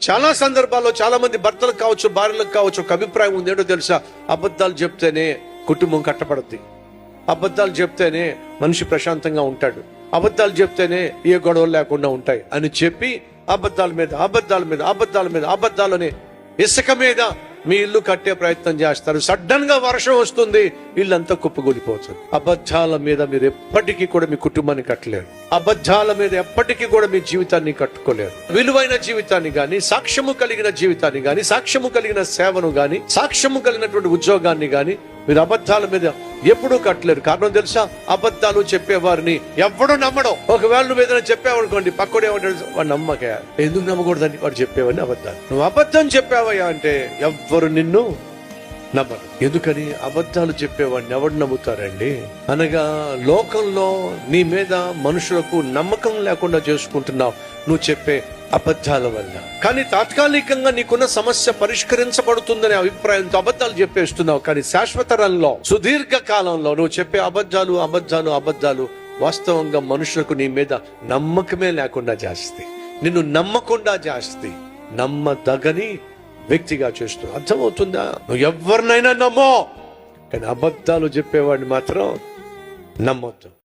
చాలా సందర్భాల్లో చాలా మంది భర్తలకు కావచ్చు, భార్యలకు కావచ్చు, ఒక అభిప్రాయం ఉంది. ఏంటో తెలుసా? అబద్ధాలు చెప్తేనే కుటుంబం కట్టబడుద్ది, అబద్ధాలు చెప్తేనే మనిషి ప్రశాంతంగా ఉంటాడు, అబద్ధాలు చెప్తేనే ఏ గొడవలు లేకుండా ఉంటాయి అని చెప్పి అబద్ధాల మీద అబద్ధాల మీద అబద్ధాల మీద అబద్ధాలని ఇసుక మీద మీ ఇల్లు కట్టే ప్రయత్నం చేస్తారు. సడన్ గా వర్షం వస్తుంది, ఇల్లంతా కుప్పగూలిపోతుంది. అబద్ధాల మీద మీరు ఎప్పటికీ కూడా మీ కుటుంబాన్ని కట్టలేరు. అబద్ధాల మీద ఎప్పటికీ కూడా మీ జీవితాన్ని కట్టుకోలేరు. విలువైన జీవితాన్ని గాని, సాక్ష్యము కలిగిన జీవితాన్ని గాని, సాక్ష్యము కలిగిన సేవను గాని, సాక్ష్యము కలిగినటువంటి ఉద్యోగాన్ని గాని మీరు అబద్ధాల మీద ఎప్పుడూ కట్టలేరు. కారణం తెలుసా? అబద్ధాలు చెప్పేవారిని ఎవడు నమ్మడం. ఒకవేళ నువ్వు ఏదైనా చెప్పావనుకోండి, పక్కడే ఉంటాడు, వాడు నమ్మక ఎందుకు నమ్మకూడదని వాడు చెప్పేవాడిని అబద్ధాలు. నువ్వు అబద్ధం చెప్పావయ్యా అంటే ఎవ్వరు నిన్ను నమ్మరు. ఎందుకని? అబద్ధాలు చెప్పేవాడిని ఎవడు నమ్ముతారండి? అనగా లోకంలో నీ మీద మనుషులకు నమ్మకం లేకుండా చేసుకుంటున్నావు నువ్వు చెప్పే అబద్ధాల వల్ల. కానీ తాత్కాలికంగా నీకున్న సమస్య పరిష్కరించబడుతుందనే అభిప్రాయంతో అబద్ధాలు చెప్పేస్తున్నావు. కానీ శాశ్వత రంగంలో, సుదీర్ఘ కాలంలో నువ్వు చెప్పే అబద్ధాలు అబద్ధాలు అబద్ధాలు వాస్తవంగా మనుషులకు నీ మీద నమ్మకమే లేకుండా చేస్తాయి, నిన్ను నమ్మకుండా చేస్తాయి, నమ్మదగని వ్యక్తిగా చేస్తూ. అర్థమవుతుందా? నువ్వు ఎవరినైనా నమ్మో, కానీ అబద్ధాలు చెప్పేవాడిని మాత్రం నమ్మొద్దు.